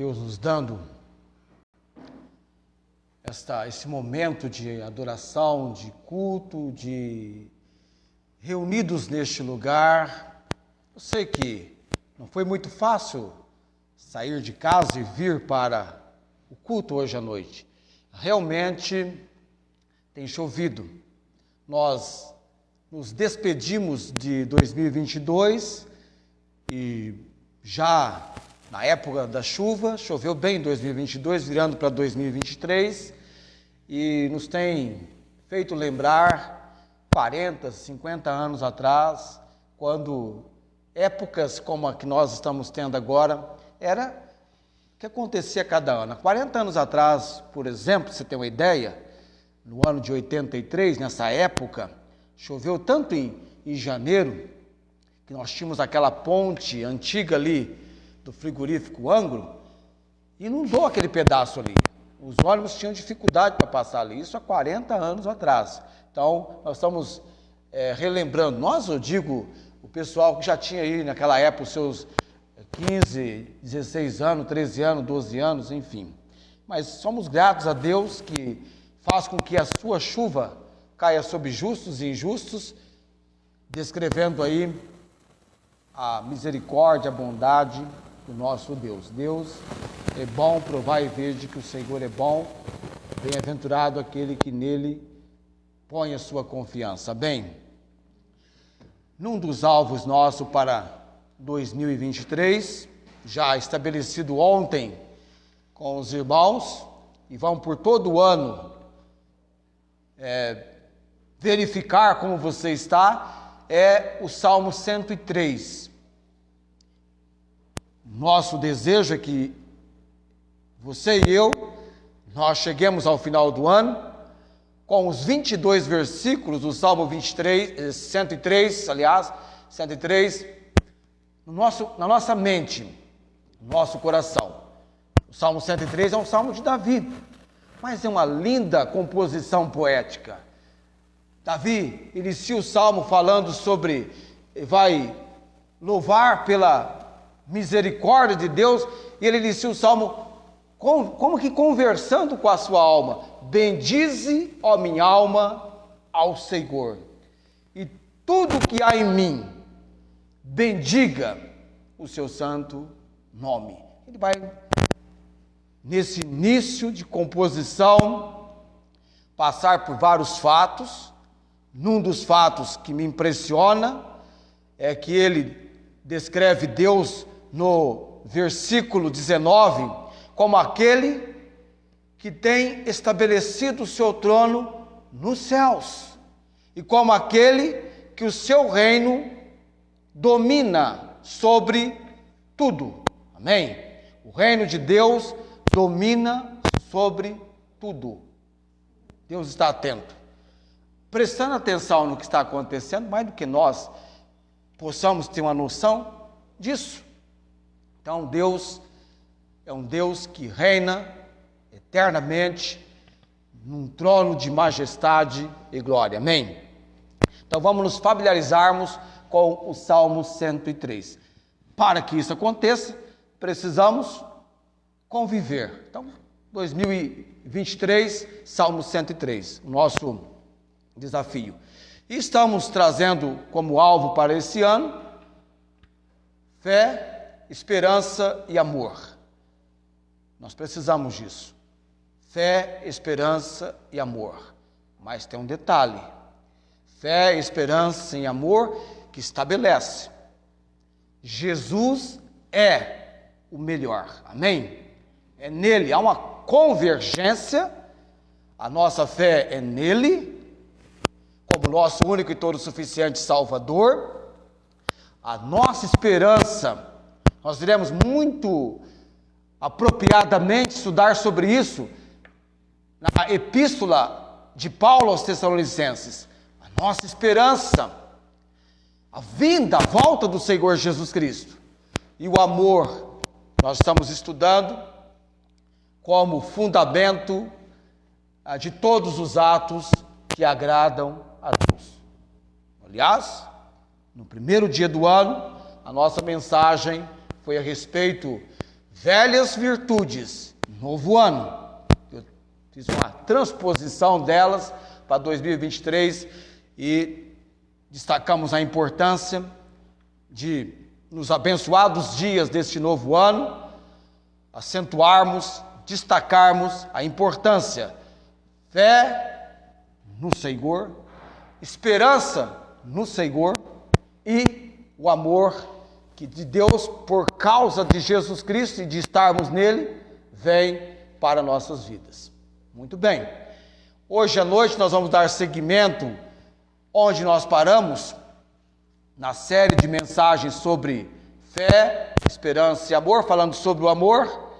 Deus nos dando esse momento de adoração, de culto, de reunidos neste lugar. Eu sei que não foi muito fácil sair de casa e vir para o culto hoje à noite. Realmente tem chovido. Nós nos despedimos de 2022 e já na época da chuva, choveu bem em 2022, virando para 2023, e nos tem feito lembrar 40, 50 anos atrás, quando épocas como a que nós estamos tendo agora, era o que acontecia cada ano. 40 anos atrás, por exemplo, você tem uma ideia, no ano de 83, nessa época, choveu tanto em janeiro, que nós tínhamos aquela ponte antiga ali, do frigorífico Angro, inundou aquele pedaço ali. Os ônibus tinham dificuldade para passar ali, isso há 40 anos atrás. Então, nós estamos relembrando, eu digo, o pessoal que já tinha aí naquela época os seus 15, 16 anos, 13 anos, 12 anos, enfim. Mas somos gratos a Deus que faz com que a sua chuva caia sobre justos e injustos, descrevendo aí a misericórdia, a bondade do nosso Deus. Deus é bom, provai e vede que o Senhor é bom. Bem-aventurado aquele que nele põe a sua confiança. Bem, num dos alvos nossos para 2023, já estabelecido ontem com os irmãos, e vão por todo o ano verificar como você está, é o Salmo 103. Nosso desejo é que você e eu, nós cheguemos ao final do ano com os 22 versículos do Salmo 103, na nossa mente, no nosso coração. O Salmo 103 é um salmo de Davi, mas é uma linda composição poética. Davi inicia o salmo falando sobre, vai louvar pela misericórdia de Deus, e ele inicia o salmo como que conversando com a sua alma. Bendize, ó minha alma, ao Senhor, e tudo que há em mim, bendiga o seu santo nome. Ele vai, nesse início de composição, passar por vários fatos. Num dos fatos que me impressiona é que ele descreve Deus no versículo 19 como aquele que tem estabelecido o seu trono nos céus e como aquele que o seu reino domina sobre tudo. Amém? O reino de Deus domina sobre tudo. Deus está atento, prestando atenção no que está acontecendo, mais do que nós possamos ter uma noção disso. Então, Deus é um Deus que reina eternamente num trono de majestade e glória. Amém? Então, vamos nos familiarizarmos com o Salmo 103. Para que isso aconteça, precisamos conviver. Então, 2023, Salmo 103, o nosso desafio. E estamos trazendo como alvo para esse ano fé, esperança e amor. Nós precisamos disso. Fé, esperança e amor. Mas tem um detalhe. Fé, esperança e amor que estabelece. Jesus é o melhor. Amém? É nele, há uma convergência. A nossa fé é nele, como nosso único e todo suficiente Salvador. A nossa esperança, nós iremos muito apropriadamente estudar sobre isso na epístola de Paulo aos Tessalonicenses. A nossa esperança, a vinda, a volta do Senhor Jesus Cristo. E o amor, nós estamos estudando como fundamento de todos os atos que agradam a Deus. Aliás, no primeiro dia do ano, a nossa mensagem foi a respeito velhas virtudes, novo ano. Eu fiz uma transposição delas para 2023 e destacamos a importância de, nos abençoados dias deste novo ano, acentuarmos, destacarmos a importância, fé no Senhor, esperança no Senhor e o amor que de Deus, por causa de Jesus Cristo e de estarmos nele, vem para nossas vidas. Muito bem. Hoje à noite nós vamos dar seguimento onde nós paramos na série de mensagens sobre fé, esperança e amor, falando sobre o amor.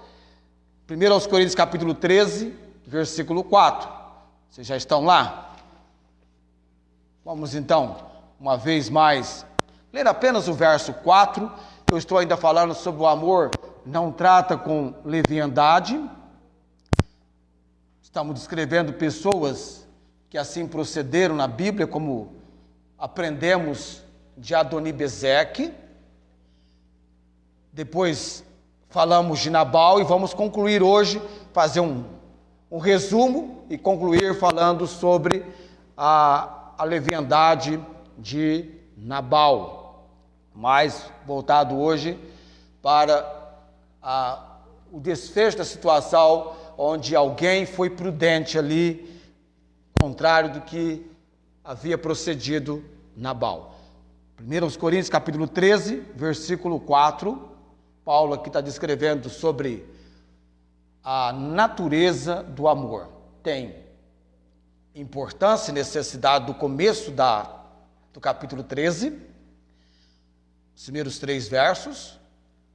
1 aos Coríntios capítulo 13, versículo 4. Vocês já estão lá? Vamos então, uma vez mais, ler apenas o verso 4. Eu estou ainda falando sobre o amor, não trata com leviandade. Estamos descrevendo pessoas que assim procederam na Bíblia, como aprendemos de Adoni-Bezeque. Depois falamos de Nabal e vamos concluir hoje, fazer um resumo e concluir falando sobre a leviandade de Nabal, mais voltado hoje para o desfecho da situação onde alguém foi prudente ali, contrário do que havia procedido Nabal. 1 Coríntios capítulo 13, versículo 4, Paulo aqui está descrevendo sobre a natureza do amor. Tem importância e necessidade do começo do capítulo 13, os primeiros 3 versos,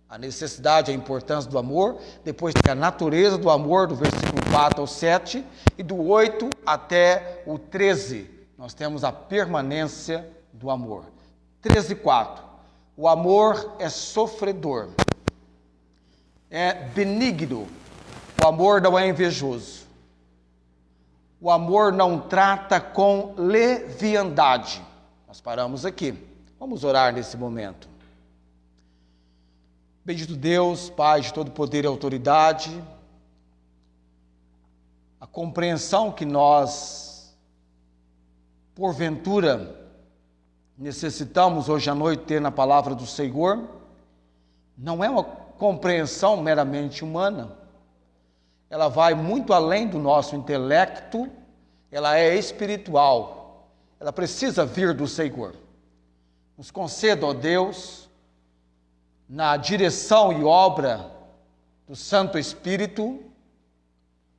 a necessidade e a importância do amor, depois tem a natureza do amor, do versículo 4 ao 7, e do 8 até o 13, nós temos a permanência do amor. 13, 4, o amor é sofredor, é benigno, o amor não é invejoso, o amor não trata com leviandade. Nós paramos aqui, vamos orar nesse momento. Bendito Deus, Pai de todo poder e autoridade, a compreensão que nós, porventura, necessitamos hoje à noite ter na palavra do Senhor, não é uma compreensão meramente humana, ela vai muito além do nosso intelecto, ela é espiritual, ela precisa vir do Senhor. Nos conceda, ó Deus, na direção e obra do Santo Espírito,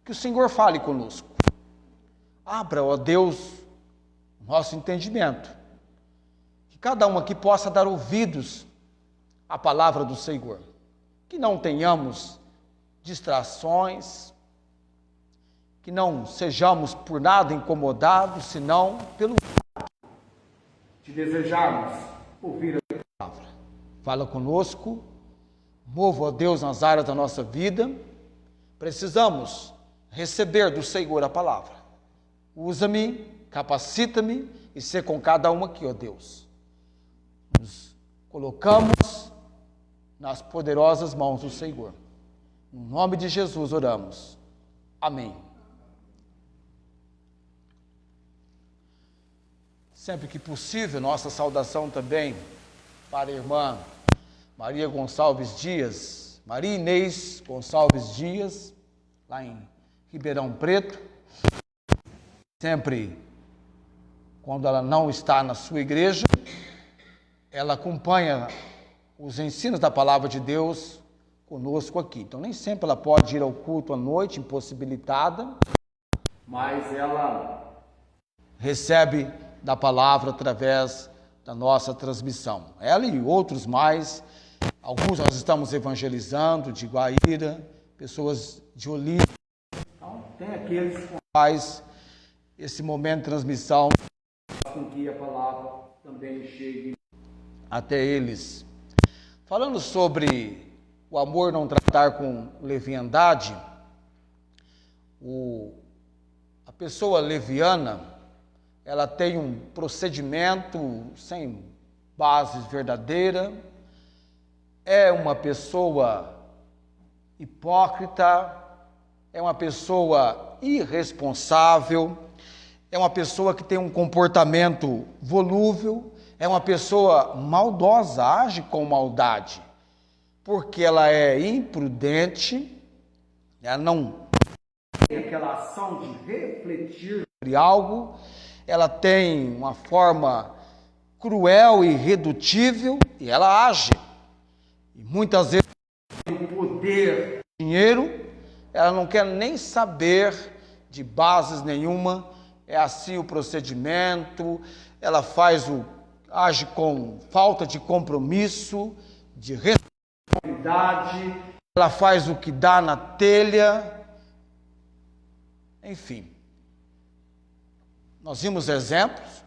que o Senhor fale conosco. Abra, ó Deus, nosso entendimento, que cada um aqui possa dar ouvidos à palavra do Senhor, que não tenhamos distrações, que não sejamos por nada incomodados, senão pelo fato de desejarmos ouvir a palavra. Fala conosco, mova, ó Deus, nas áreas da nossa vida. Precisamos receber do Senhor a palavra. Usa-me, capacita-me e ser com cada um aqui, ó Deus. Nos colocamos nas poderosas mãos do Senhor. No nome de Jesus oramos. Amém. Sempre que possível, nossa saudação também para a irmã Maria Gonçalves Dias, Maria Inês Gonçalves Dias, lá em Ribeirão Preto. Sempre, quando ela não está na sua igreja, ela acompanha os ensinos da palavra de Deus conosco aqui. Então, nem sempre ela pode ir ao culto à noite, impossibilitada, mas ela recebe da palavra através da nossa transmissão. Ela e outros mais, alguns nós estamos evangelizando, de Guaíra, pessoas de Olinda. Então, tem aqueles com quais esse momento de transmissão faz com que a palavra também chegue até eles. Falando sobre o amor não tratar com leviandade, a pessoa leviana, ela tem um procedimento sem base verdadeira, é uma pessoa hipócrita, é uma pessoa irresponsável, é uma pessoa que tem um comportamento volúvel, é uma pessoa maldosa, age com maldade, porque ela é imprudente, ela não tem aquela ação de refletir sobre algo, ela tem uma forma cruel e irredutível, e ela age. E muitas vezes tem o poder, o dinheiro, ela não quer nem saber de bases nenhuma, é assim o procedimento, ela age com falta de compromisso, de responsabilidade, ela faz o que dá na telha, enfim. Nós vimos exemplos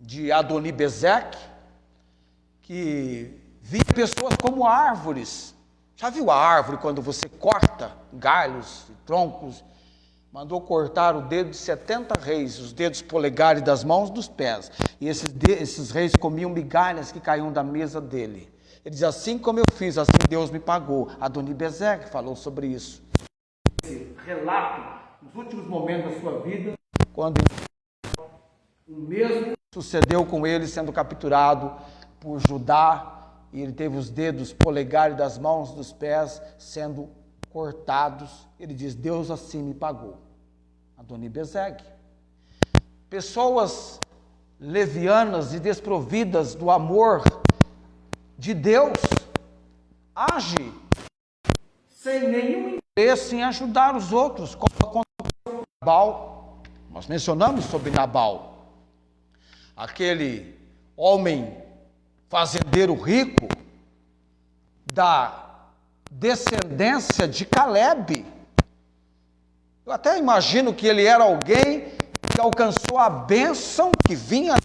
de Adoni-Bezeque, que via pessoas como árvores. Já viu a árvore quando você corta galhos e troncos? Mandou cortar o dedo de 70 reis, os dedos polegares das mãos e dos pés. E esses reis comiam migalhas que caíam da mesa dele. Ele diz, assim como eu fiz, assim Deus me pagou. Adoni-Bezeque falou sobre isso. Esse relato, nos últimos momentos da sua vida, quando o mesmo sucedeu com ele sendo capturado por Judá, e ele teve os dedos polegares das mãos e dos pés sendo cortados. Ele diz, Deus assim me pagou. Adoni-Bezeque. Pessoas levianas e desprovidas do amor de Deus, age sem nenhum interesse em ajudar os outros, como aconteceu com Nabal. Nós mencionamos sobre Nabal, aquele homem fazendeiro rico da descendência de Calebe. Eu até imagino que ele era alguém que alcançou a bênção que vinha da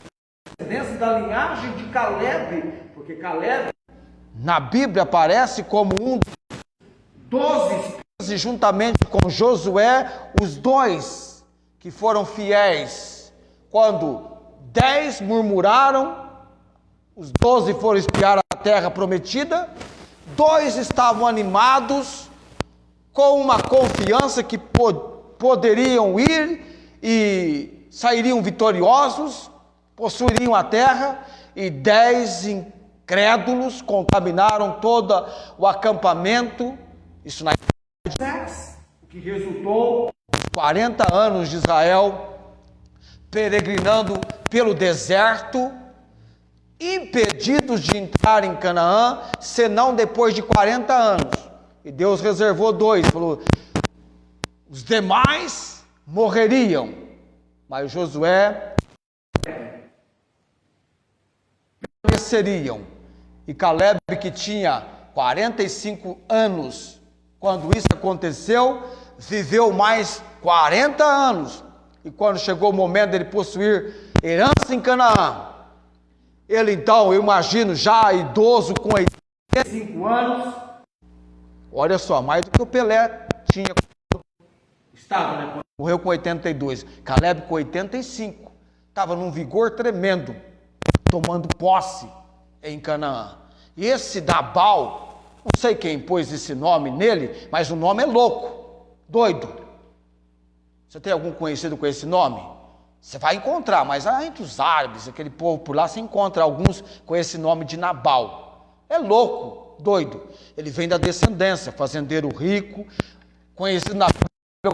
descendência da linhagem de Calebe, porque Calebe na Bíblia aparece como um dos 12 espias, e juntamente com Josué, os dois que foram fiéis. Quando 10 murmuraram, os 12 foram espiar a terra prometida, 2 estavam animados, com uma confiança que poderiam ir e sairiam vitoriosos, possuiriam a terra, e 10 incrédulos contaminaram todo o acampamento. Isso na o que resultou 40 anos de Israel peregrinando pelo deserto, impedidos de entrar em Canaã, senão depois de 40 anos. E Deus reservou 2, falou, os demais morreriam, mas Josué permaneceriam. E Calebe, que tinha 45 anos quando isso aconteceu, viveu mais 40 anos. E quando chegou o momento dele possuir herança em Canaã, ele então, eu imagino, já idoso, com 85 anos, olha só, mais do que o Pelé tinha, estava, né? Morreu com 82, Calebe com 85, estava num vigor tremendo, tomando posse em Canaã. E esse Nabal, não sei quem pôs esse nome nele, mas o nome é louco, doido. Você tem algum conhecido com esse nome? Você vai encontrar, mas entre os árabes, aquele povo por lá, você encontra alguns com esse nome de Nabal. É louco, doido. Ele vem da descendência, fazendeiro rico, conhecido na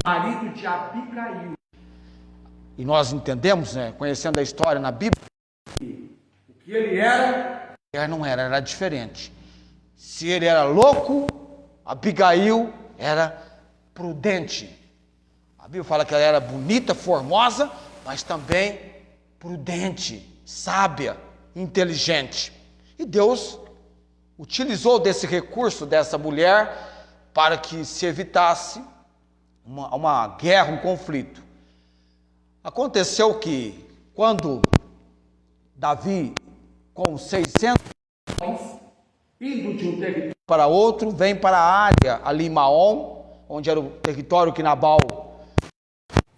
marido de Abigail. E nós entendemos, né, conhecendo a história na Bíblia, que o que ele não era, era diferente. Se ele era louco, Abigail era prudente. A Bíblia fala que ela era bonita, formosa, mas também prudente, sábia, inteligente. E Deus utilizou desse recurso dessa mulher para que se evitasse uma guerra, um conflito. Aconteceu que quando Davi, com 600 homens, indo de um território para outro, vem para a área ali em Maom, onde era o território que Nabal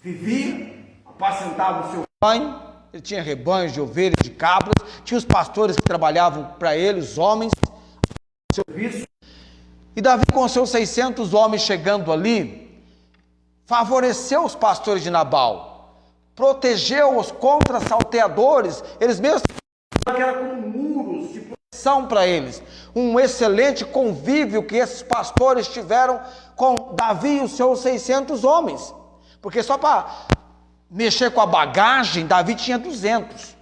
vivia, apacentava o seu rebanho. Ele tinha rebanhos de ovelhas, de cabras, tinha os pastores que trabalhavam para ele, os homens, serviço. E Davi, com seus 600 homens chegando ali, favoreceu os pastores de Nabal, protegeu-os contra salteadores, eles mesmos que era como muros de proteção para eles. Um excelente convívio que esses pastores tiveram com Davi e os seus 600 homens. Porque só para mexer com a bagagem, Davi tinha 200.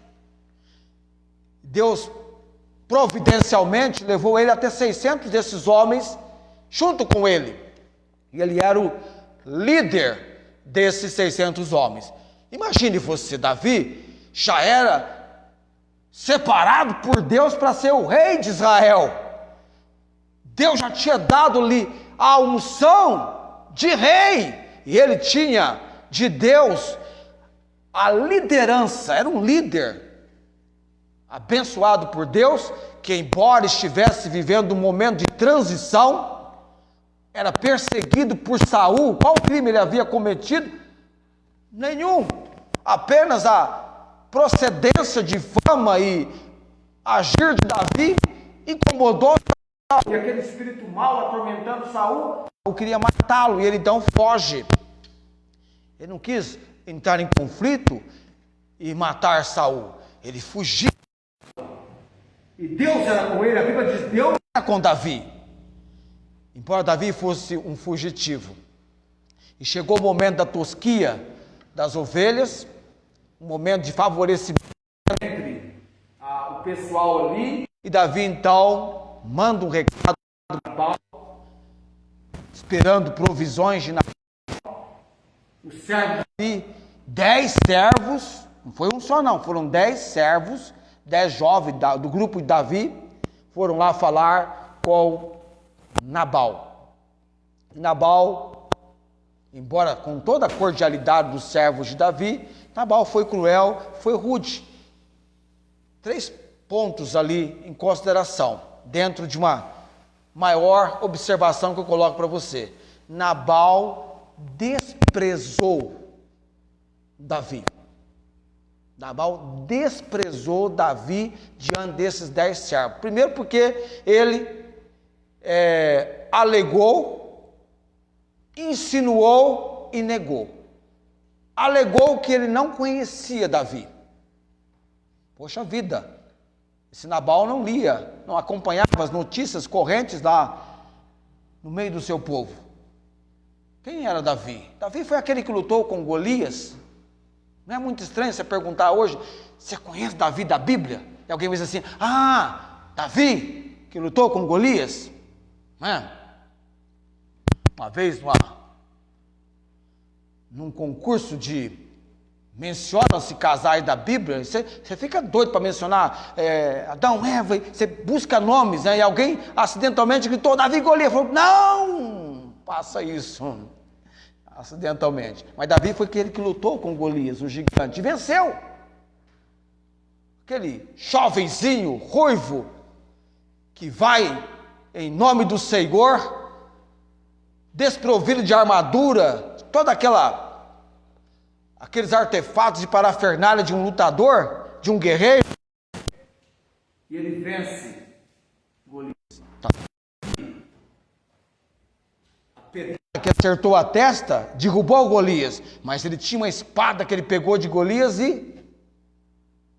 Deus providencialmente levou ele até 600 desses homens junto com ele. E ele era o líder desses 600 homens. Imagine você, Davi já era separado por Deus para ser o rei de Israel. Deus já tinha dado-lhe a unção de rei. E ele tinha de Deus a liderança, era um líder abençoado por Deus, que embora estivesse vivendo um momento de transição, era perseguido por Saul. Qual crime ele havia cometido? Nenhum. Apenas a procedência de fama e agir de Davi incomodou Saul. E aquele espírito mau atormentando Saul, Saul queria matá-lo, e ele então foge. Ele não quis entrar em conflito e matar Saul. Ele fugiu. E Deus era com ele, a Bíblia diz, Deus era com Davi. Embora Davi fosse um fugitivo. E chegou o momento da tosquia das ovelhas, um momento de favorecimento entre o pessoal ali. E Davi então manda um recado para Nabal, esperando provisões de Nabal. O servo de Davi, 10 servos, não foi um só não, foram 10 servos, 10 jovens do grupo de Davi, foram lá falar com Nabal. E Nabal, embora com toda a cordialidade dos servos de Davi, Nabal foi cruel, foi rude. 3 pontos ali em consideração, dentro de uma maior observação que eu coloco para você. Nabal desprezou Davi. Nabal desprezou Davi diante desses 10 servos. Primeiro porque ele alegou, insinuou e negou. Alegou que ele não conhecia Davi. Poxa vida, esse Nabal não lia, não acompanhava as notícias correntes lá no meio do seu povo. Quem era Davi? Davi foi aquele que lutou com Golias. Não é muito estranho você perguntar hoje, você conhece Davi da Bíblia? E alguém diz assim, Davi, que lutou com Golias? Não é? Uma vez, num concurso de menciona-se casais da Bíblia, você fica doido para mencionar Adão, Eva, você busca nomes, né? E alguém acidentalmente gritou, Davi e Golias, falou, não, faça isso. Acidentalmente. Mas Davi foi aquele que lutou com Golias, o gigante, e venceu. Aquele jovenzinho, ruivo, que vai em nome do Senhor, desprovido de armadura, aqueles artefatos de parafernália de um lutador, de um guerreiro, e ele vence Golias. A pedra que acertou a testa, derrubou Golias, mas ele tinha uma espada que ele pegou de Golias e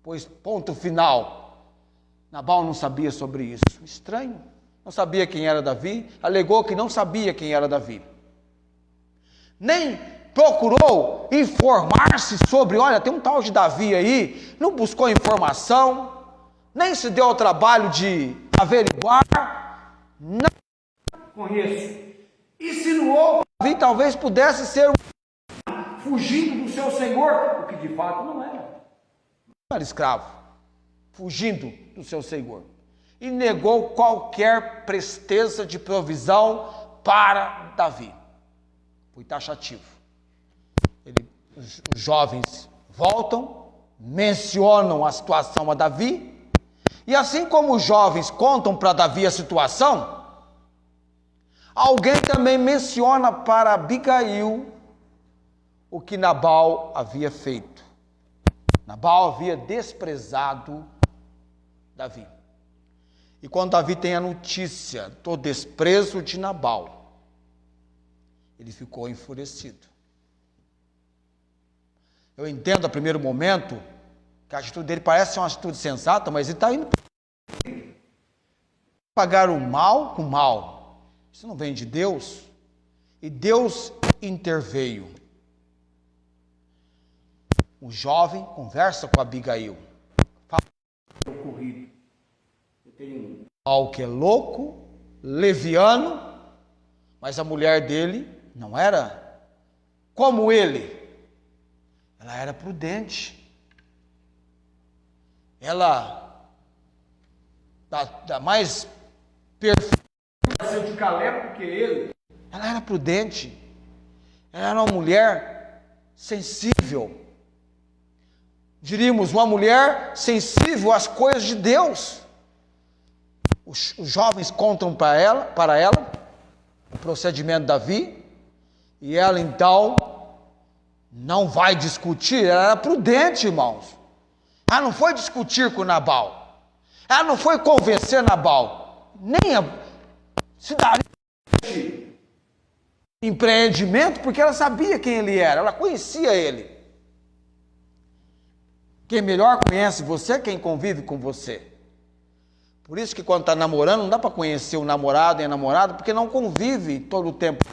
pôs ponto final. Nabal não sabia sobre isso, estranho, não sabia quem era Davi, alegou que não sabia quem era Davi, nem procurou informar-se sobre, olha, tem um tal de Davi aí, não buscou informação, nem se deu ao trabalho de averiguar, não conheço. Insinuou que Davi talvez pudesse ser fugindo do seu senhor, o que de fato não era. Não era escravo, fugindo do seu senhor. E negou qualquer presteza de provisão para Davi. Foi taxativo. Os jovens voltam, mencionam a situação a Davi, e assim como os jovens contam para Davi a situação, alguém também menciona para Abigail o que Nabal havia feito. Nabal havia desprezado Davi. E quando Davi tem a notícia do desprezo de Nabal, ele ficou enfurecido. Eu entendo a primeiro momento que a atitude dele parece ser uma atitude sensata, mas ele está indo pagar o mal com o mal. Isso não vem de Deus. E Deus interveio. O jovem conversa com Abigail. Fala o ocorrido. Eu tenho um mal que é louco, leviano, mas a mulher dele não era como ele. Ela era prudente. Ela, da mais perfeita de Caleb que ele, ela era prudente. Ela era uma mulher sensível. Diríamos, uma mulher sensível às coisas de Deus. Os jovens contam para ela o procedimento de Davi, e ela então não vai discutir. Ela era prudente, irmãos. Ela não foi discutir com Nabal. Ela não foi convencer Nabal. Nem se daria empreendimento, porque ela sabia quem ele era. Ela conhecia ele. Quem melhor conhece você é quem convive com você. Por isso que quando está namorando, não dá para conhecer o namorado e a namorada, porque não convive todo o tempo.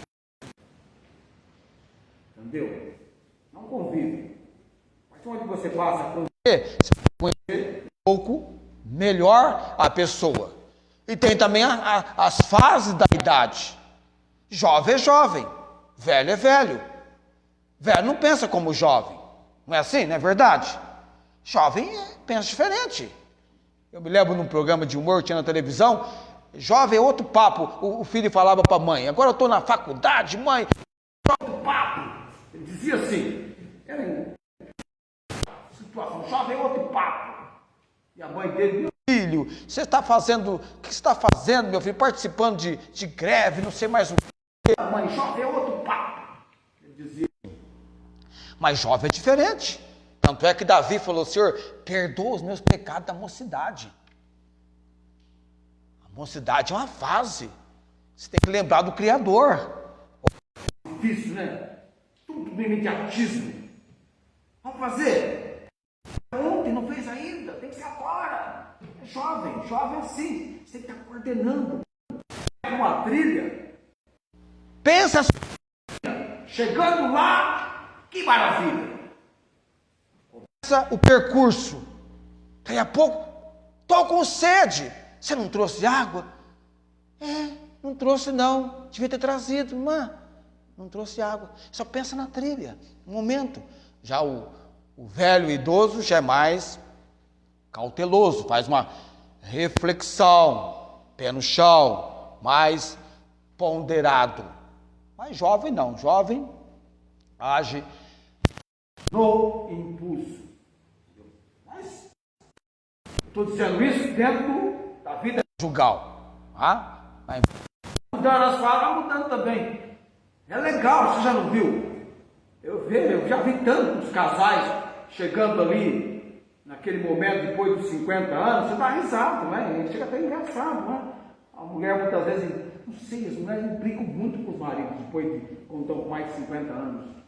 Entendeu? Não convive. Mas onde você passa a conviver, você vai conhecer um pouco melhor a pessoa. E tem também as fases da idade. Jovem é jovem, velho é velho. Velho não pensa como jovem. Não é assim, não é verdade? Jovem pensa diferente. Eu me lembro num programa de humor que tinha na televisão. Jovem é outro papo. O filho falava para a mãe: agora eu estou na faculdade, mãe. Outro papo. Ele dizia assim: era situação. Jovem é outro papo. E a mãe dele: meu filho, você está fazendo. O que você está fazendo, meu filho? Participando de greve, não sei mais o que. A mãe: jovem é outro papo. Ele dizia. Mas jovem é diferente. Tanto é que Davi falou: Senhor, perdoa os meus pecados da mocidade. A mocidade é uma fase. Você tem que lembrar do Criador. Difícil, né? Tudo do imediatismo. Vamos fazer. Ontem, não fez ainda. Tem que ser agora. É jovem. Jovem é assim. Você tem que estar coordenando. Uma trilha. Pensa assim. Chegando lá, que maravilha. O percurso. Daqui a pouco, estou com sede. Você não trouxe água? Não trouxe não. Devia ter trazido, irmã. Não trouxe água. Só pensa na trilha, no momento. Já o velho idoso já é mais cauteloso, faz uma reflexão, pé no chão, mais ponderado. Mas jovem não. Jovem age no impulso. Estou dizendo isso dentro da vida conjugal. Vai mudando as falas, vai mudando também. É legal, você já não viu? Eu já vi tantos casais chegando ali, naquele momento, depois dos 50 anos, você dá risado, né? Chega até engraçado, né? A mulher muitas vezes, não sei, as mulheres implicam muito com os maridos, depois de, quando estão com mais de 50 anos.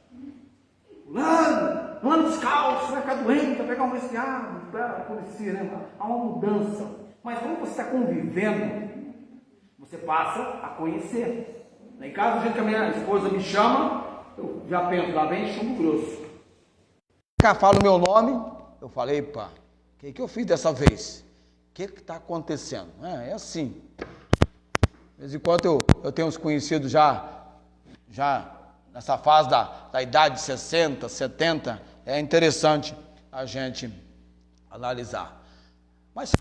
Fulano descalço, vai ficar doente, vai pegar um resfriado, policia, né? Há uma mudança. Mas quando você está convivendo, você passa a conhecer. Em casa, do jeito que a minha esposa me chama, eu já penso, lá vem chumbo grosso. Fala o meu nome, eu falei, pá, o que eu fiz dessa vez? O que está acontecendo? É assim. De vez em quando eu tenho uns conhecidos já nessa fase da idade de 60, 70, é interessante a gente analisar. Mas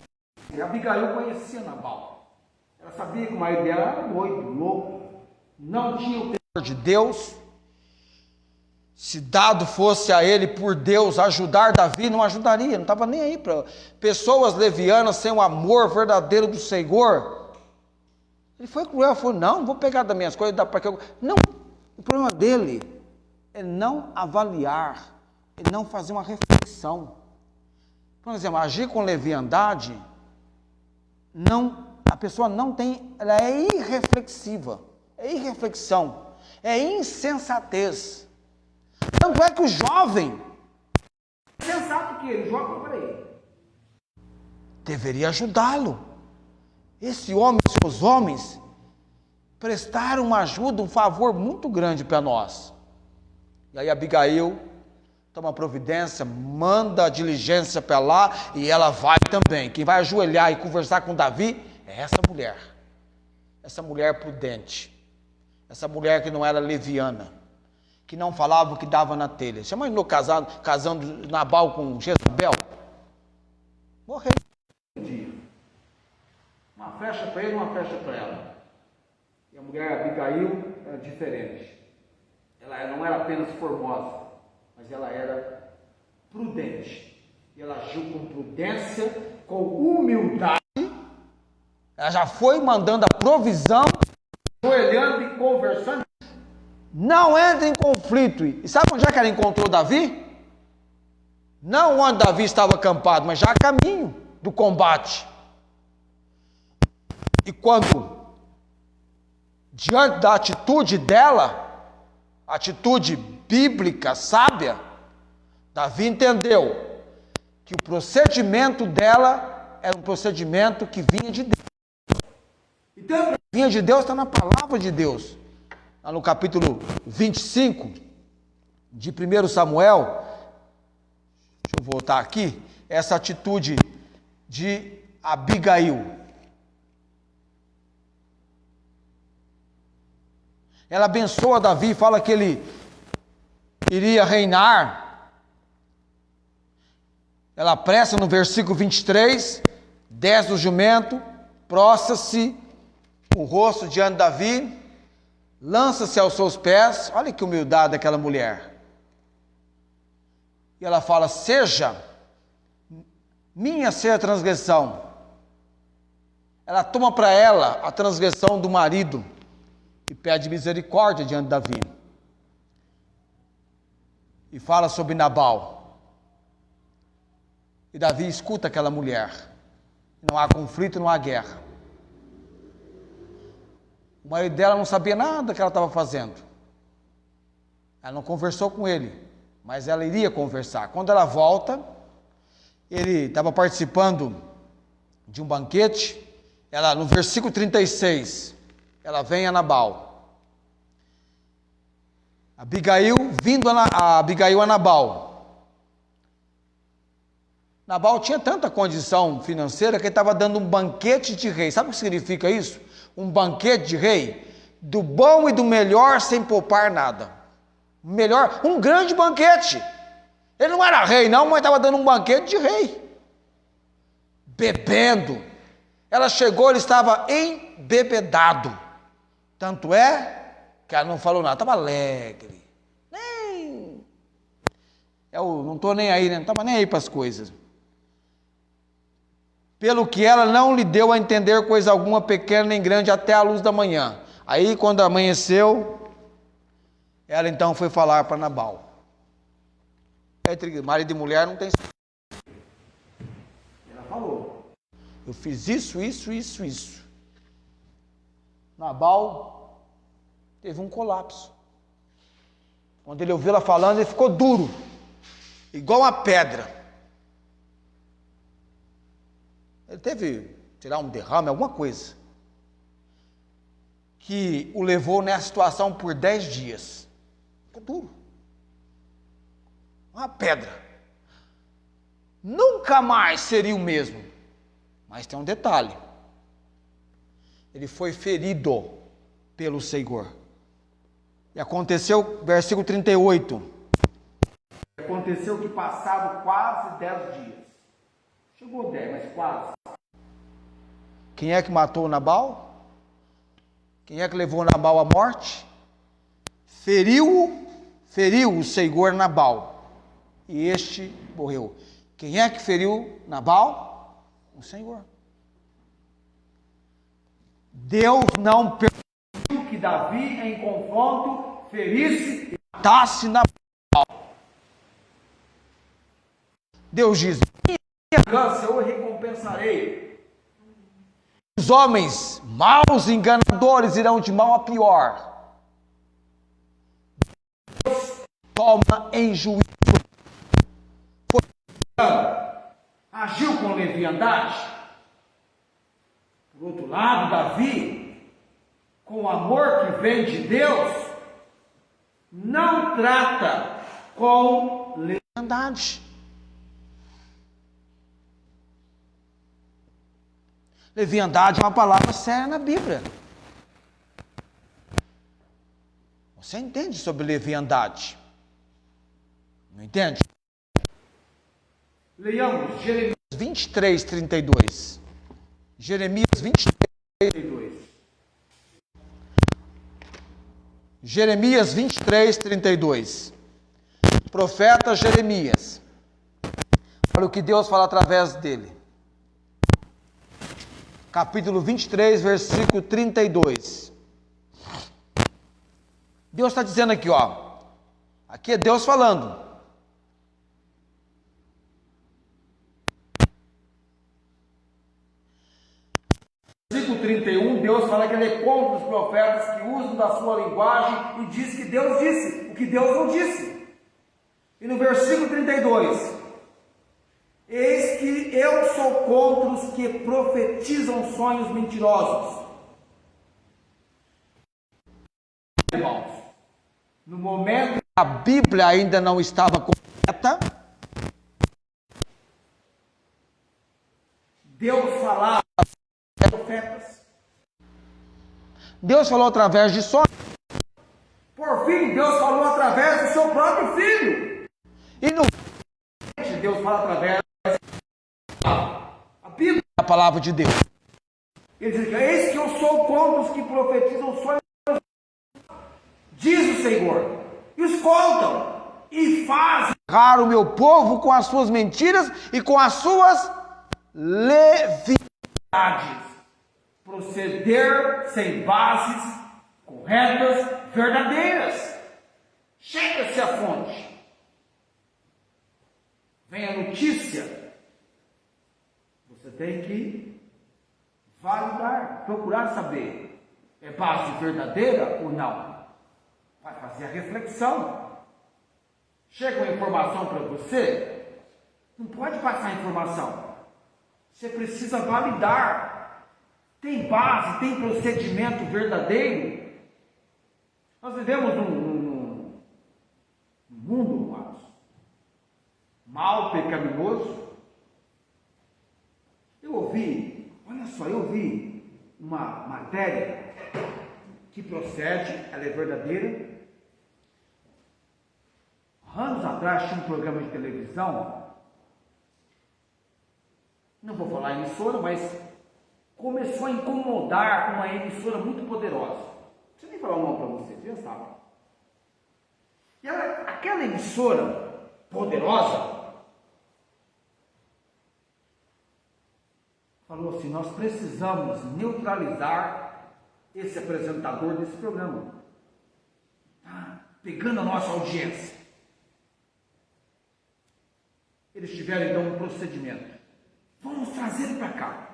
a Abigail conhecia Nabal. Ela sabia que o marido dela era doido, louco, não tinha o temor de Deus. Se dado fosse a ele por Deus ajudar Davi, não ajudaria, não estava nem aí para pessoas levianas sem o amor verdadeiro do Senhor. Ele foi cruel, falou: não vou pegar das minhas coisas, dá para que eu... Não. O problema dele é não avaliar, é não fazer uma reflexão. Por exemplo, agir com leviandade não pessoa não tem, ela é irreflexiva, é irreflexão, é insensatez. Tanto é que o jovem, sensato que ele, jovem para ele, deveria ajudá-lo. Esse homem, seus homens, prestaram uma ajuda, um favor muito grande para nós. E aí Abigail toma providência, manda a diligência para lá e ela vai também. Quem vai ajoelhar e conversar com Davi é essa mulher prudente, essa mulher que não era leviana, que não falava o que dava na telha. Você imaginou casando Nabal com Jezabel? Morreu um dia. Uma flecha para ele, uma flecha para ela. E a mulher Abigail era diferente. Ela não era apenas formosa, mas ela era prudente. E ela agiu com prudência, com humildade. Ela já foi mandando a provisão, olhando e conversando. Não entra em conflito. E sabe onde é que ela encontrou Davi? Não onde Davi estava acampado, mas já a caminho do combate. E quando, diante da atitude dela, atitude bíblica, sábia, Davi entendeu que o procedimento dela era um procedimento que vinha de Deus. Então, vinha de Deus está na palavra de Deus. Lá no capítulo 25 de 1 Samuel, deixa eu voltar aqui, essa atitude de Abigail. Ela abençoa Davi, fala que ele iria reinar. Ela apressa no versículo 23, desce o jumento, prostra-se o rosto diante de Davi, lança-se aos seus pés. Olha que humildade daquela mulher. E ela fala: seja minha ser a transgressão. Ela toma para ela a transgressão do marido e pede misericórdia diante de Davi. E fala sobre Nabal. E Davi escuta aquela mulher. Não há conflito, não há guerra. O marido dela não sabia nada do que ela estava fazendo. Ela não conversou com ele, mas ela iria conversar. Quando ela volta, ele estava participando de um banquete. Ela, no versículo 36, ela vem a Nabal. Abigail vindo a Abigail a Nabal. Nabal tinha tanta condição financeira que ele estava dando um banquete de rei. Sabe o que significa isso? Um banquete de rei, do bom e do melhor sem poupar nada. Melhor, um grande banquete. Ele não era rei não, mas estava dando um banquete de rei. Bebendo. Ela chegou, ele estava embebedado. Tanto é que ela não falou nada, estava alegre. Eu não estou nem aí, né? Não estava nem aí para as coisas. Pelo que ela não lhe deu a entender coisa alguma, pequena nem grande, até a luz da manhã. Aí, quando amanheceu, ela então foi falar para Nabal. Entre marido e mulher não tem... Ela falou: eu fiz isso. Nabal teve um colapso. Quando ele ouviu ela falando, ele ficou duro, igual uma pedra. Ele teve, tirar um derrame, alguma coisa, que o levou nessa situação por 10 dias. Ficou duro. Uma pedra. Nunca mais seria o mesmo. Mas tem um detalhe. Ele foi ferido pelo Senhor. E aconteceu, versículo 38. Aconteceu que passado quase 10 dias. Chegou 10, mas quase. Quem é que matou Nabal? Quem é que levou Nabal à morte? Feriu o Senhor Nabal. E este morreu. Quem é que feriu Nabal? O Senhor. Deus não permitiu que Davi, em confronto, ferisse e matasse Nabal. Deus diz: minha vingança eu recompensarei. Os homens maus e enganadores irão de mal a pior. Deus toma em juízo. Agiu com leviandade. Por outro lado, Davi, com o amor que vem de Deus, não trata com leviandade. Leviandade é uma palavra séria na Bíblia. Você entende sobre leviandade? Não entende? Leiamos Jeremias 23, 32. Jeremias 23, 32. Jeremias 23, 32. Profeta Jeremias. Olha o que Deus fala através dele. Capítulo 23, versículo 32. Deus está dizendo aqui, ó. Aqui é Deus falando. Versículo 31, Deus fala que ele é contra os profetas que usam da sua linguagem e diz que Deus disse, o que Deus não disse. E no versículo 32, eis que eu sou contra os que profetizam sonhos mentirosos. Irmãos, no momento que a Bíblia ainda não estava completa, Deus falava aos profetas. Deus falou através de sonhos. Por fim, Deus falou através do seu próprio filho. E no Deus fala através a Bíblia, a palavra de Deus. Ele diz: eis que eu sou contra os que profetizam sonhos, diz o Senhor, e os contam, e fazem errar o meu povo com as suas mentiras e com as suas leviandades. Proceder sem bases corretas, verdadeiras. Chega-se à fonte. Vem a notícia. Você tem que validar, procurar saber. É base verdadeira ou não? Vai fazer a reflexão. Chega uma informação para você, não pode passar a informação. Você precisa validar. Tem base, tem procedimento verdadeiro. Nós vivemos num mundo, amados, mal, pecaminoso. Eu ouvi uma matéria que procede, ela é verdadeira. Anos atrás tinha um programa de televisão, não vou falar emissora, mas começou a incomodar uma emissora muito poderosa. Não precisa nem falar o nome para vocês, já sabem. E aquela emissora poderosa falou assim: nós precisamos neutralizar esse apresentador desse programa. Tá pegando a nossa audiência. Eles tiveram então um procedimento. Vamos trazer para cá.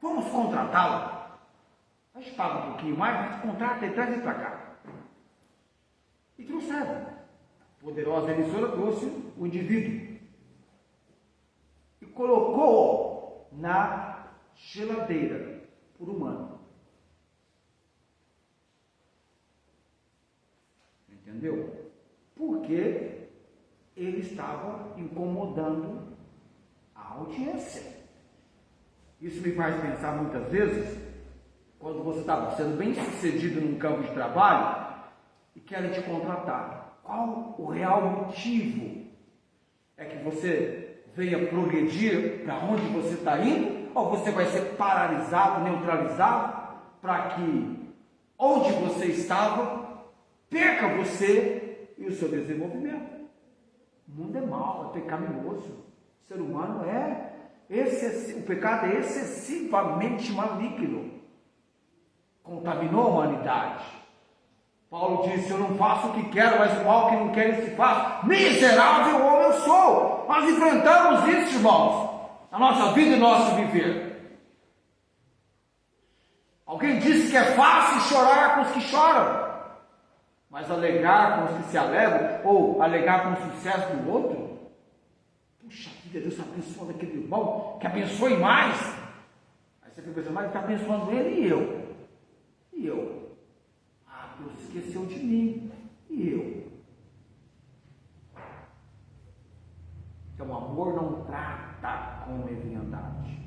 Vamos contratá-lo. A gente paga um pouquinho mais, mas contrata e traz ele para cá. E trouxeram. A poderosa emissora trouxe o indivíduo. E colocou na geladeira por um ano. Entendeu? Porque ele estava incomodando a audiência. Isso me faz pensar muitas vezes, quando você está sendo bem sucedido num campo de trabalho e querem te contratar. Qual o real motivo? É que você venha progredir para onde você está indo? Ou você vai ser paralisado, neutralizado, para que onde você estava perca você e o seu desenvolvimento? O mundo é mau, é pecaminoso. O ser humano o pecado é excessivamente maligno. Contaminou a humanidade. Paulo disse: eu não faço o que quero, mas o mal que não quero se faz. Miserável homem eu sou. Nós enfrentamos isso, irmãos, na nossa vida e nosso viver. é fácil chorar com os que choram, mas alegar com os que se alegram, ou alegar com o sucesso do outro, puxa vida, Deus abençoa aquele irmão, que abençoe mais. Aí você fica pensando, mas ele está abençoando ele e eu? E eu? Ah, Deus esqueceu de mim. E eu? Então o amor não trata com leviandade.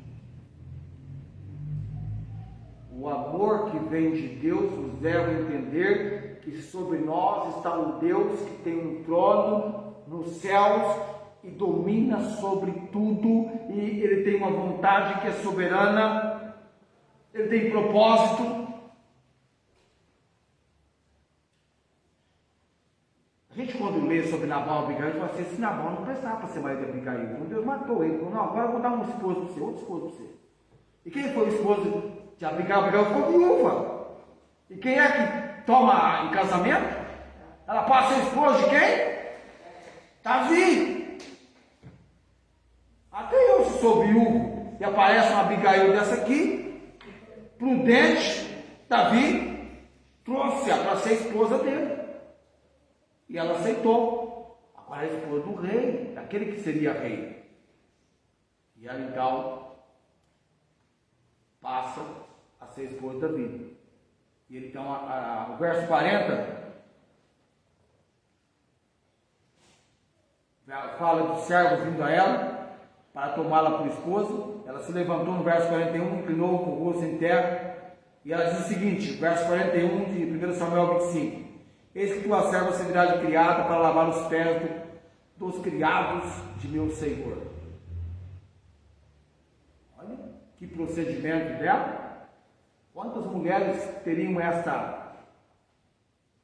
O amor que vem de Deus nos leva a entender que sobre nós está um Deus que tem um trono nos céus e domina sobre tudo, e Ele tem uma vontade que é soberana, Ele tem propósito. A gente quando lê sobre Nabal e Abigail, fala assim, esse Nabal não prestava para ser marido de Abigail, então Deus matou ele, falou, não, agora eu vou dar um esposo para você, outro esposo para você. E quem foi o esposo de Abigail? Abigail ficou viúva. E quem é que toma em casamento? Ela passa a ser esposa de quem? Davi. Até eu, se sou viúvo e aparece uma Abigail dessa aqui, prudente, Davi trouxe-a para ser esposa dele. E ela aceitou. Agora é a esposa do rei, daquele que seria rei. E ela então passa a ser esposa de Davi. E ele, então, o verso 40 fala dos servos vindo a ela para tomá-la por esposa. Ela se levantou no verso 41, inclinou com o rosto em terra, e ela diz o seguinte, verso 41 de 1 Samuel 25: eis que tua serva servirá de criada para lavar os pés dos criados de meu Senhor. Olha que procedimento dela. Quantas mulheres teriam essa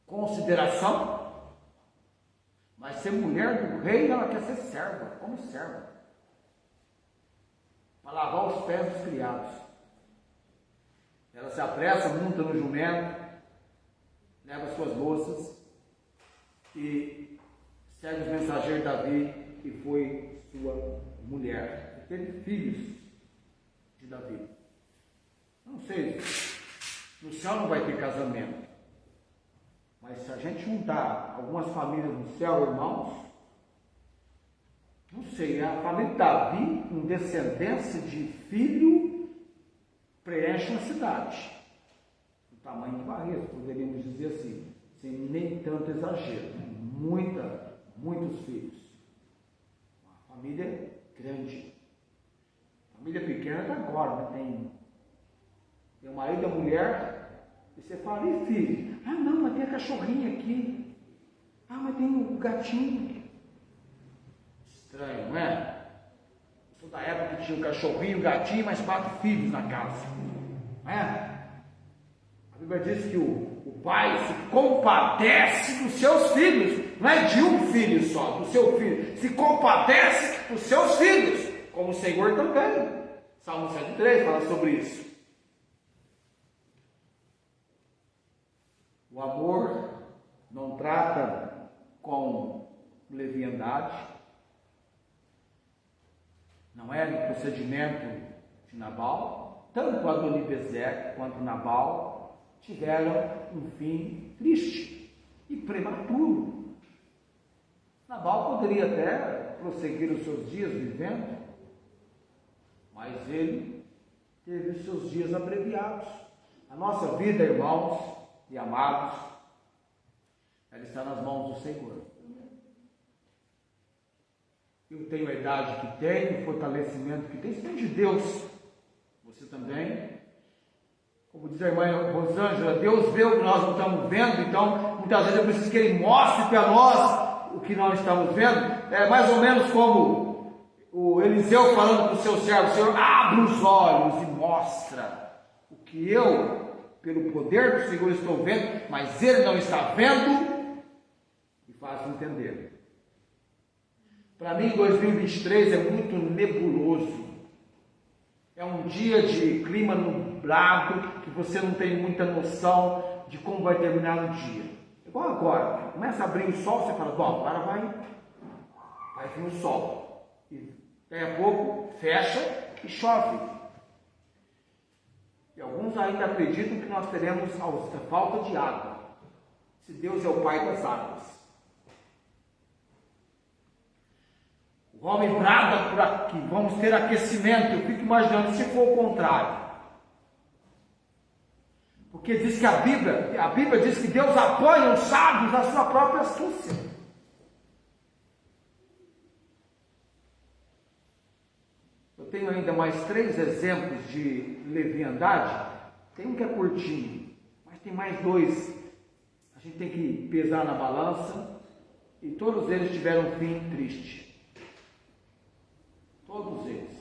consideração? Mas ser mulher do rei, ela quer ser serva, como serva, para lavar os pés dos criados. Ela se apressa, monta no jumento, leva suas moças e segue os mensageiros de Davi, que foi sua mulher. E teve filhos de Davi. Não sei, no céu não vai ter casamento, mas se a gente juntar algumas famílias no céu, irmãos, não sei, a família de Davi, com descendência de filho, preenche uma cidade. O tamanho de Barreto, poderíamos dizer assim, sem nem tanto exagero, muitos filhos. Uma família grande. Família pequena está agora, né? Tem o marido e a mulher, e você fala, e filho? Ah não, mas tem a cachorrinha aqui. Ah, mas tem o gatinho. Estranho, não é? Eu sou da época que tinha o cachorrinho, o gatinho, mais 4 filhos na casa. Não é? A Bíblia diz que o pai se compadece dos seus filhos, não é de um filho só, do seu filho, se compadece dos seus filhos, como o Senhor também. Salmo 103 fala sobre isso. O amor não trata com leviandade, não é no procedimento de Nabal. Tanto Adoni-Bezeque quanto Nabal tiveram um fim triste e prematuro. Nabal poderia até prosseguir os seus dias vivendo, mas ele teve os seus dias abreviados. A nossa vida, irmãos e amados, ela está nas mãos do Senhor. Eu tenho a idade que tenho, o fortalecimento que tenho, isso vem de Deus. Você também. Como diz a irmã Rosângela, Deus vê o que nós não estamos vendo, então muitas vezes eu preciso que Ele mostre para nós o que nós estamos vendo. É mais ou menos como o Eliseu falando para o seu servo: Senhor, abre os olhos e mostra o que eu, pelo poder do Senhor, estou vendo, mas Ele não está vendo, e faz entender. Para mim, 2023 é muito nebuloso. É um dia de clima nublado, que você não tem muita noção de como vai terminar o dia. Igual agora, começa a abrir o sol, você fala, bom, agora vai vir o sol. E daqui a pouco fecha e chove. E alguns ainda acreditam que nós teremos a falta de água, se Deus é o Pai das águas. O homem brada por aqui, vamos ter aquecimento. Eu fico imaginando se for o contrário. Porque diz que a Bíblia diz que Deus apoia os sábios na sua própria astúcia. Eu tenho ainda mais 3 exemplos de leviandade. Tem um que é curtinho, mas tem mais 2. A gente tem que pesar na balança, e todos eles tiveram um fim triste. Todos eles.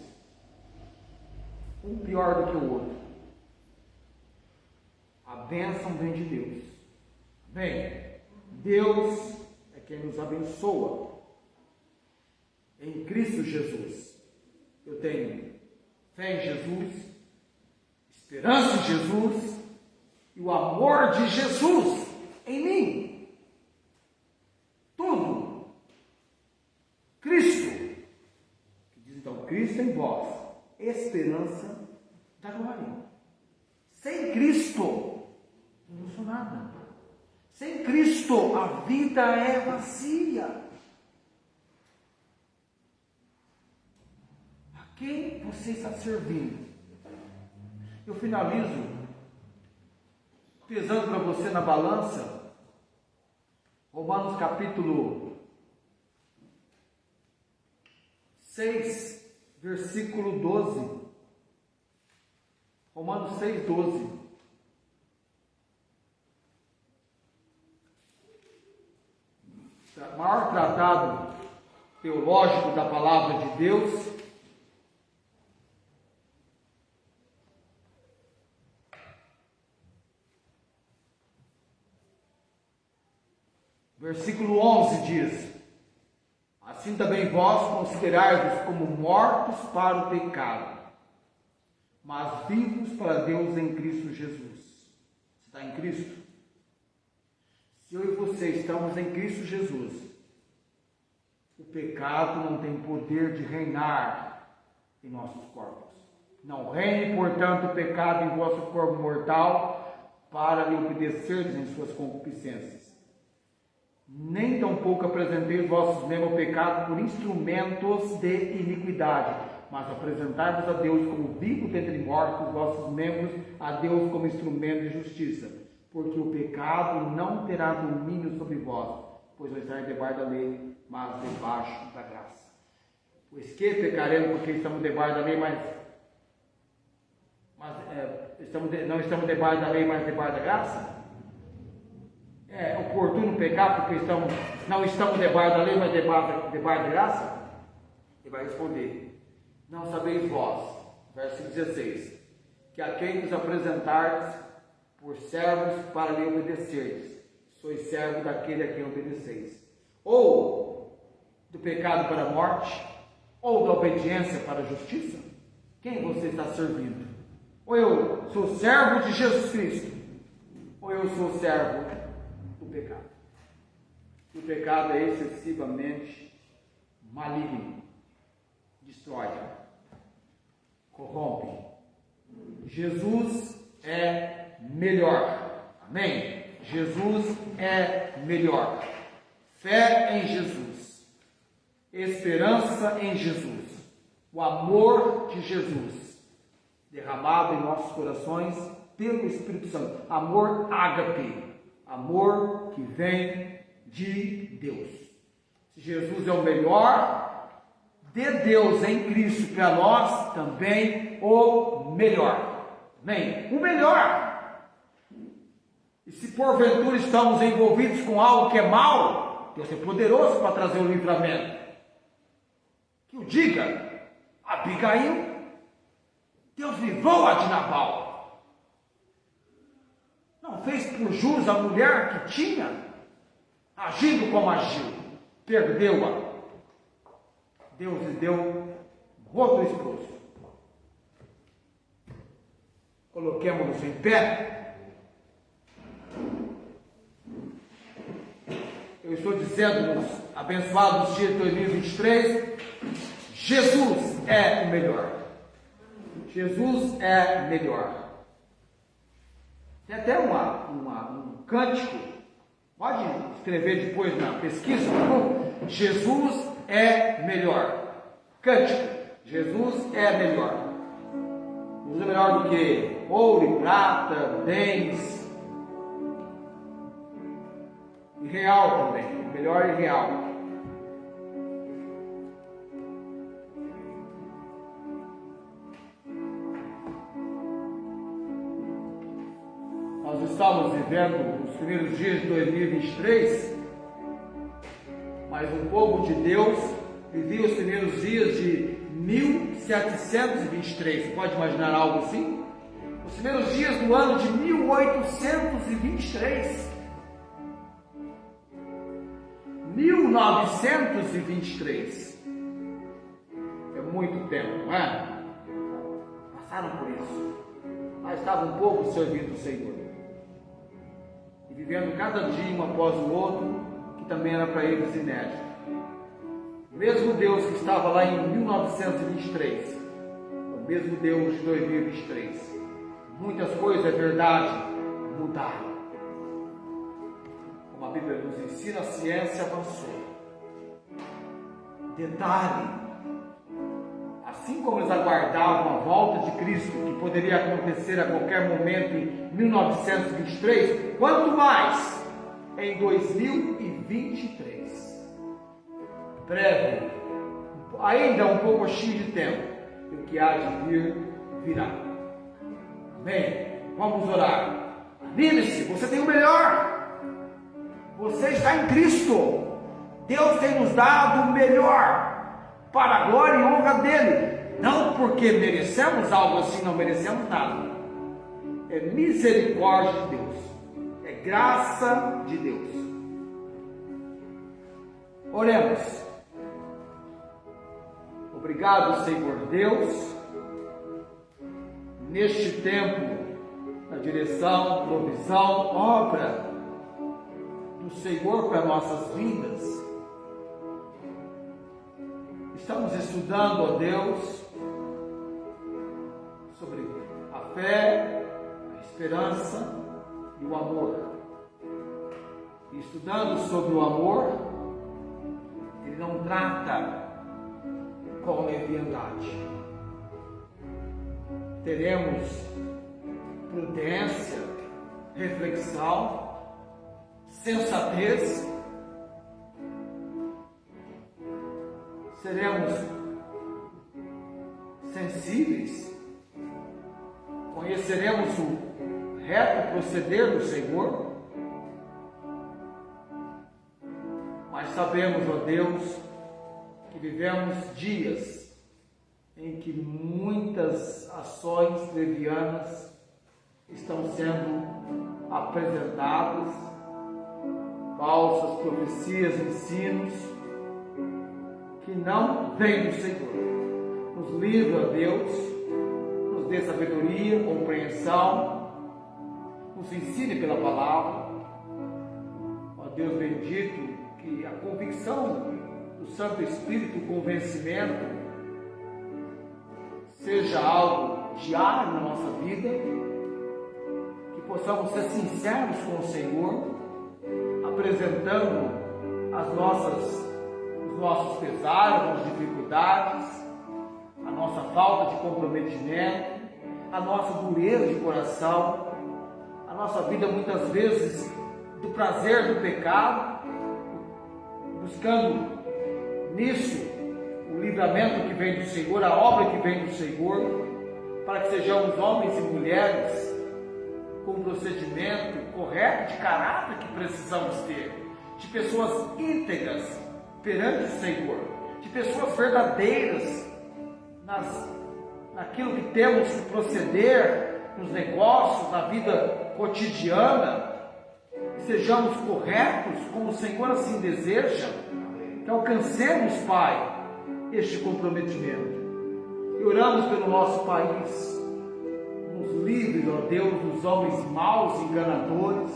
Um pior do que o outro. A bênção vem de Deus. Bem, Deus é quem nos abençoa. Em Cristo Jesus. Eu tenho fé em Jesus, esperança em Jesus e o amor de Jesus em mim. Tudo. Cristo. Então, Cristo em vós, esperança da glória. Sem Cristo, eu não sou nada. Sem Cristo, a vida é vazia. A quem você está servindo? Eu finalizo pesando para você na balança, Romanos capítulo 6, versículo 12. Romanos 6, 12. O maior tratado teológico da palavra de Deus. Versículo 11 diz: assim também vós considerai-vos como mortos para o pecado, mas vivos para Deus em Cristo Jesus. Você está em Cristo? Se eu e você estamos em Cristo Jesus, o pecado não tem poder de reinar em nossos corpos. Não reine, portanto, o pecado em vosso corpo mortal, para lhe obedecerdes em suas concupiscências. Nem tampouco apresentei os vossos membros ao pecado por instrumentos de iniquidade, mas apresentai-vos a Deus como vivos dentre mortos, os vossos membros a Deus como instrumento de justiça, porque o pecado não terá domínio sobre vós, pois não estáis debaixo da lei, mas debaixo da graça. Pois que pecaremos porque estamos debaixo da lei, não estamos debaixo da lei, mas debaixo da graça? É oportuno pecar porque não estamos debaixo da lei, mas debaixo da graça? Ele vai responder: não sabeis vós, versículo 16, que a quem nos apresentardes por servos para lhe obedecerdes, sois servo daquele a quem obedeceis, ou do pecado para a morte, ou da obediência para a justiça? Quem você está servindo? Ou eu sou servo de Jesus Cristo, ou eu sou servo do pecado. O pecado é excessivamente maligno, destrói, corrompe. Jesus é melhor. Amém? Jesus é melhor. Fé em Jesus, esperança em Jesus, o amor de Jesus derramado em nossos corações pelo Espírito Santo. Amor ágape, amor que vem de Deus. Se Jesus é o melhor de Deus em Cristo para nós, também o melhor. Amém? O melhor. E se porventura estamos envolvidos com algo que é mal, Deus é poderoso para trazer o livramento. Que o diga: Abigail, Deus livrou a de Nabal. Não fez por jus a mulher que tinha, agindo como agiu, perdeu-a. Deus lhe deu outro esposo. Coloquemos-nos em pé. Eu estou dizendo nos abençoados dias de 2023, Jesus é o melhor. Jesus é melhor. Tem até um cântico, pode escrever depois na pesquisa, Jesus é melhor. Cântico, Jesus é melhor. Jesus é melhor do que ouro e prata, bens. E real também, melhor e real. Nós estamos vivendo os primeiros dias de 2023, mas o povo de Deus vivia os primeiros dias de 1723. Você pode imaginar algo assim? Os primeiros dias do ano de 1823. 1923. É muito tempo, não é? Passaram por isso. Mas estava um povo servindo o Senhor. E vivendo cada dia um após o outro, que também era para eles inédito. O mesmo Deus que estava lá em 1923, é o mesmo Deus de 2023. Muitas coisas, é verdade, mudaram. Como a Bíblia nos ensina, a ciência avançou. Detalhe, assim como eles aguardavam a volta de Cristo, que poderia acontecer a qualquer momento em 1923, quanto mais em 2023. Breve, ainda um pouco cheio de tempo, e o que há de vir, virá. Amém? Vamos orar. Anime-se, você tem o melhor. Você está em Cristo. Deus tem nos dado o melhor para a glória e honra dele. Não porque merecemos algo assim, não merecemos nada. É misericórdia de Deus. É graça de Deus. Oremos. Obrigado, Senhor Deus, neste tempo, na direção, provisão, obra do Senhor para nossas vidas. Estamos estudando, ó Deus, sobre a fé, a esperança e o amor. E estudando sobre o amor, ele não trata com leviandade. Teremos prudência, reflexão, sensatez. Seremos sensíveis. Conheceremos o reto proceder do Senhor. Mas sabemos, ó Deus, que vivemos dias em que muitas ações levianas estão sendo apresentadas, falsas profecias, ensinos que não vêm do Senhor. Nos livra, ó Deus, nos dê sabedoria, compreensão, nos ensine pela palavra. Ó Deus bendito, que a convicção do Santo Espírito, o convencimento, seja algo diário na nossa vida, que possamos ser sinceros com o Senhor, apresentando os nossos pesares, as dificuldades, a nossa falta de comprometimento, a nossa dureza de coração, a nossa vida muitas vezes do prazer do pecado, buscando nisso o livramento que vem do Senhor, a obra que vem do Senhor, para que sejamos homens e mulheres com o procedimento correto de caráter que precisamos ter, de pessoas íntegras perante o Senhor, de pessoas verdadeiras naquilo que temos que proceder nos negócios, na vida cotidiana, que sejamos corretos como o Senhor assim deseja, que alcancemos, Pai, este comprometimento. E oramos pelo nosso país, nos livre, ó Deus, dos homens maus, enganadores,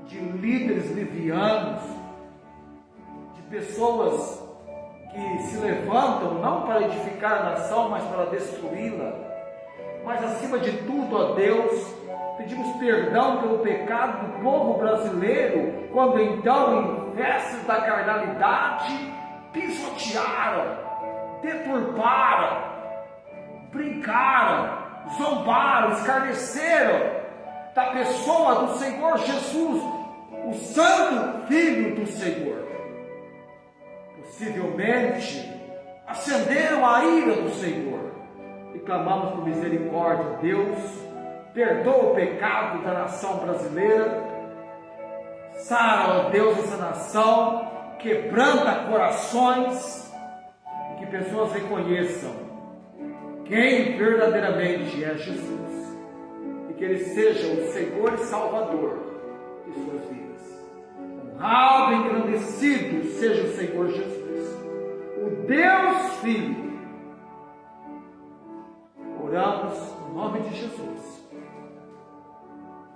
de líderes livianos, de pessoas que se levantam não para edificar a nação, mas para destruí-la. Mas acima de tudo, ó Deus, Pedimos perdão pelo pecado do povo brasileiro, quando então, em festas da carnalidade, pisotearam, deturparam, brincaram, zombaram, escarneceram da pessoa do Senhor Jesus, o Santo Filho do Senhor. Possivelmente acenderam a ira do Senhor e clamamos por misericórdia. Deus, perdoa o pecado da nação brasileira, sara, ó Deus, essa nação, quebranta corações, e que pessoas reconheçam quem verdadeiramente é Jesus, e que Ele seja o Senhor e Salvador de suas vidas. Honrado e engrandecido seja o Senhor Jesus, o Deus Filho. Oramos no nome de Jesus,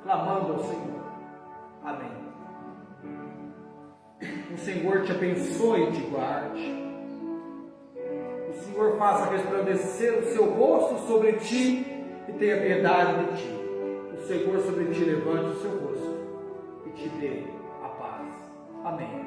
clamando ao Senhor. Amém. O Senhor te abençoe e te guarde. O Senhor faça resplandecer o seu rosto sobre ti e tenha piedade de ti. O Senhor sobre ti levante o seu rosto e te dê a paz. Amém.